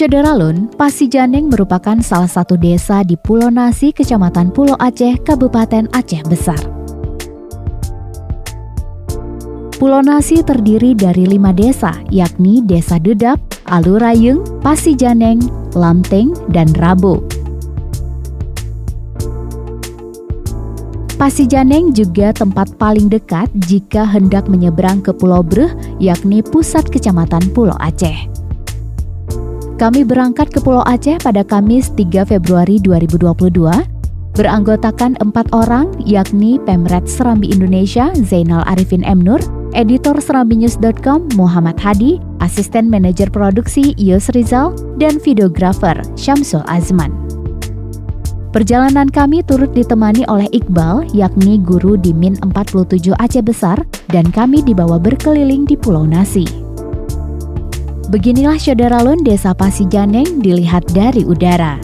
Syederalun, Pasijaneng merupakan salah satu desa di Pulau Nasi, Kecamatan Pulau Aceh, Kabupaten Aceh Besar. Pulau Nasi terdiri dari 5 desa, yakni Desa Dedap, Alurayung, Pasijaneng, Lamteng, dan Rabo. Pasijaneng juga tempat paling dekat jika hendak menyeberang ke Pulau Breh, yakni pusat Kecamatan Pulau Aceh. Kami berangkat ke Pulau Aceh pada Kamis 3 Februari 2022, beranggotakan 4 orang, yakni Pemret Serambi Indonesia, Zainal Arifin M. Nur, editor serambinews.com, Muhammad Hadi, asisten manajer produksi, Yus Rizal, dan videografer, Syamsul Azman. Perjalanan kami turut ditemani oleh Iqbal, yakni guru di Min 47 Aceh Besar, dan kami dibawa berkeliling di Pulau Nasi. Beginilah Syederalun Desa Pasijaneng dilihat dari udara.